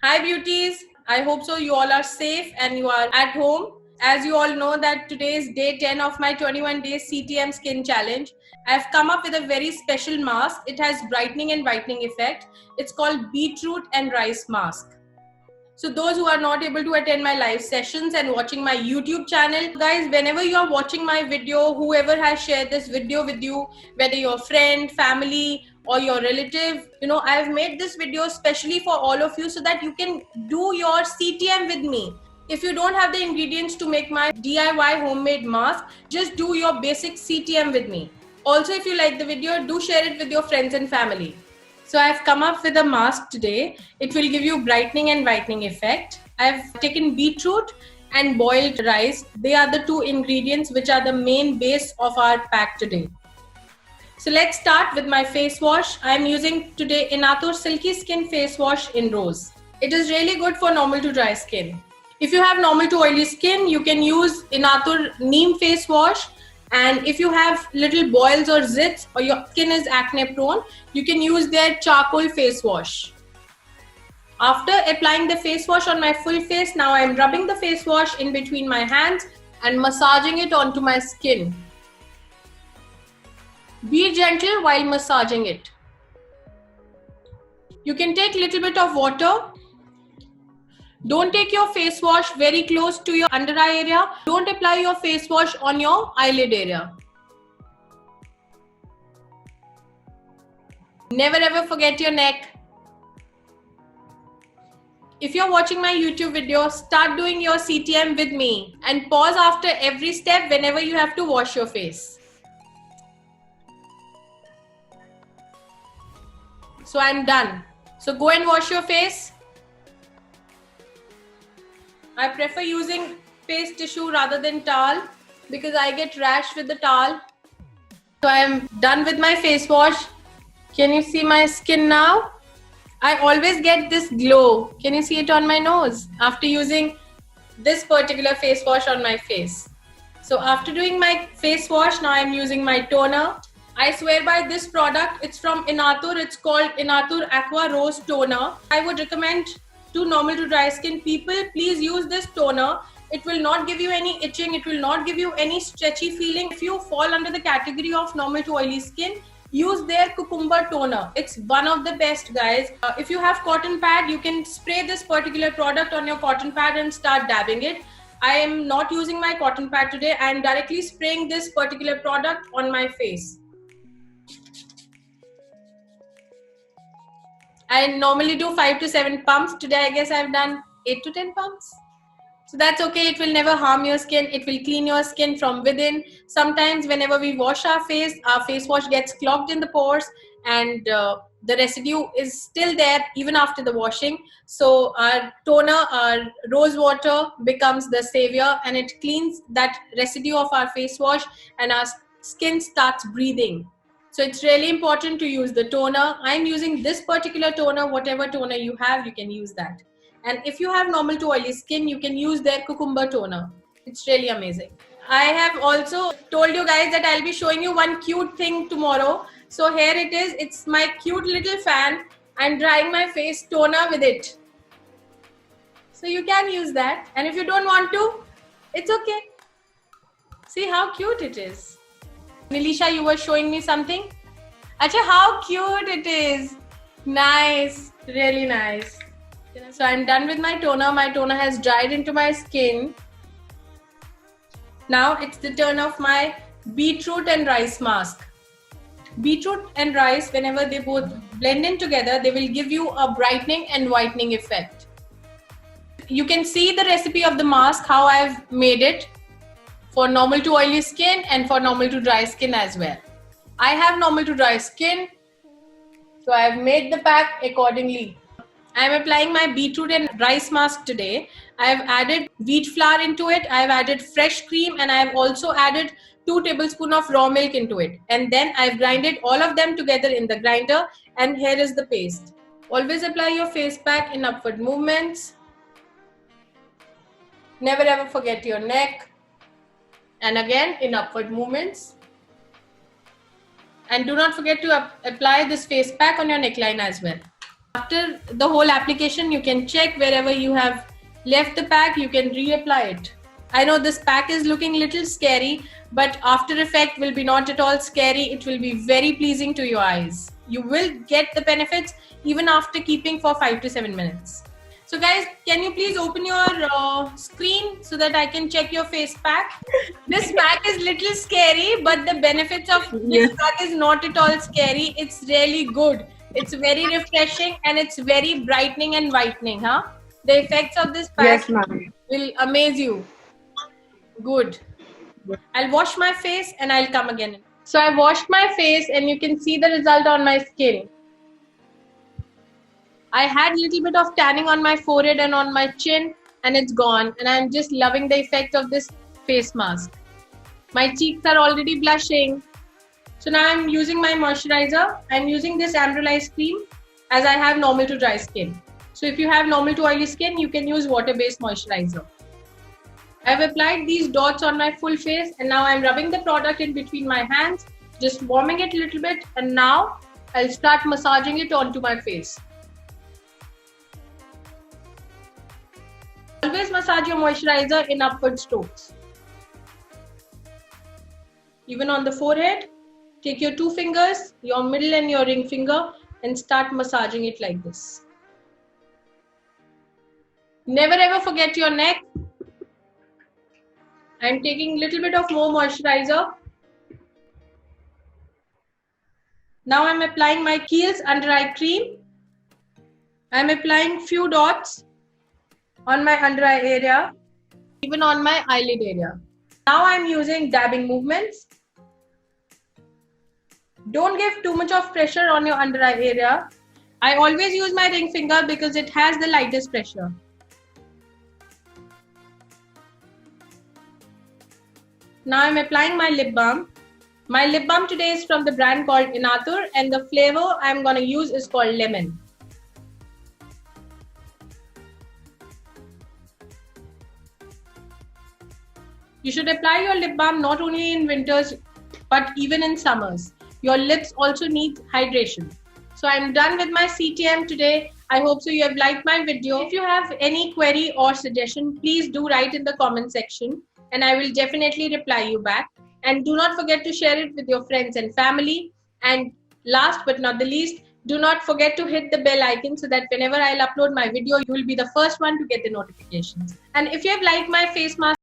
Hi beauties, I hope so you all are safe and you are at home. As you all know that today is day 10 of my 21 days CTM skin challenge. I've come up with a very special mask. It has brightening and whitening effect. It's called beetroot and rice mask. So those who are not able to attend my live sessions and watching my YouTube channel, guys, whenever you are watching my video, whoever has shared this video with you, whether your friend, family, or your relative, I've made this video specially for all of you so that you can do your CTM with me. If you don't have the ingredients to make my DIY homemade mask, just do your basic CTM with me. Also, if you like the video, do share it with your friends and family. So I've come up with a mask today. It will give you brightening and whitening effect. I've taken beetroot and boiled rice. They are the two ingredients which are the main base of our pack today. So let's start with my face wash. I'm using today Inatur Silky Skin Face Wash in Rose. It is really good for normal to dry skin. If you have normal to oily skin, you can use Inatur Neem Face Wash. And if you have little boils or zits or your skin is acne prone, you can use their charcoal face wash. After applying the face wash on my full face, now I'm rubbing the face wash in between my hands and massaging it onto my skin. Be gentle while massaging it. You can take a little bit of water. Don't take your face wash very close to your under eye area. Don't apply your face wash on your eyelid area. Never ever forget your neck. If you're watching my YouTube video, start doing your CTM with me and pause after every step whenever you have to wash your face. So I'm done. So go and wash your face. I prefer using face tissue rather than towel because I get rash with the towel. So I am done with my face wash. Can you see my skin now? I always get this glow. Can you see it on my nose after using this particular face wash on my face? So after doing my face wash, now I'm using my toner. I swear by this product. It's from Inatur. It's called Inatur Aqua Rose Toner. I would recommend to normal to dry skin people, please use this toner. It will not give you any itching. It will not give you any stretchy feeling. If you fall under the category of normal to oily skin, use their cucumber toner. It's one of the best, guys. If you have cotton pad, you can spray this particular product on your cotton pad and start dabbing it. I am not using my cotton pad today. I am directly spraying this particular product on my face. I normally do 5 to 7 pumps. Today, I guess I've done 8 to 10 pumps. So that's okay. It will never harm your skin. It will clean your skin from within. Sometimes whenever we wash our face wash gets clogged in the pores and the residue is still there even after the washing. So our toner, our rose water becomes the savior and it cleans that residue of our face wash and our skin starts breathing. So it's really important to use the toner. I'm using this particular toner. Whatever toner you have, you can use that. And if you have normal to oily skin, you can use their cucumber toner. It's really amazing. I have also told you guys that I'll be showing you one cute thing tomorrow. So here it is. It's my cute little fan. I'm drying my face toner with it. So you can use that. And if you don't want to, it's okay. See how cute it is. Nilisha, you were showing me something. Acha, how cute it is. Nice. Really nice. So I'm done with my toner. My toner has dried into my skin. Now it's the turn of my beetroot and rice mask. Beetroot and rice, whenever they both blend in together, they will give you a brightening and whitening effect. You can see the recipe of the mask, how I've made it for normal to oily skin and for normal to dry skin as well. I have normal to dry skin, so I have made the pack accordingly. I am applying my beetroot and rice mask today. I have added wheat flour into it. I have added fresh cream and I have also added 2 tablespoons of raw milk into it. And then I have grinded all of them together in the grinder and here is the paste. Always apply your face pack in upward movements. Never ever forget your neck. And again in upward movements. And do not forget to apply this face pack on your neckline as well. After the whole application, you can check wherever you have left the pack, you can reapply it. I know this pack is looking little scary, but after effect will be not at all scary. It will be very pleasing to your eyes. You will get the benefits even after keeping for 5 to 7 minutes. So guys, can you please open your screen so that I can check your face pack? This pack is little scary, but the benefits of this pack is not at all scary. It's really good. It's very refreshing and it's very brightening and whitening, huh? The effects of this pack will amaze you. Good. I'll wash my face and I'll come again. So I washed my face and you can see the result on my skin. I had a little bit of tanning on my forehead and on my chin and it's gone. And I'm just loving the effect of this face mask. My cheeks are already blushing. So now I'm using my moisturizer. I'm using this Ambrolise cream as I have normal to dry skin. So if you have normal to oily skin, you can use water-based moisturizer. I've applied these dots on my full face and now I'm rubbing the product in between my hands, just warming it a little bit, and now I'll start massaging it onto my face. Always massage your moisturizer in upward strokes. Even on the forehead, take your 2 fingers, your middle and your ring finger, and start massaging it like this. Never ever forget your neck. I'm taking a little bit of more moisturizer. Now I'm applying my Kiehl's under eye cream. I'm applying few dots on my under eye area, even on my eyelid area. Now I'm using dabbing movements. Don't give too much of pressure on your under eye area. I always use my ring finger because it has the lightest pressure. Now I'm applying my lip balm. My lip balm today is from the brand called Inatur and the flavor I'm going to use is called lemon. You should apply your lip balm not only in winters but even in summers. Your lips also need hydration. So I'm done with my CTM today. I hope so you have liked my video. If you have any query or suggestion, please do write in the comment section and I will definitely reply you back. And do not forget to share it with your friends and family. And last but not the least, do not forget to hit the bell icon so that whenever I'll upload my video, you will be the first one to get the notifications. And if you have liked my face mask,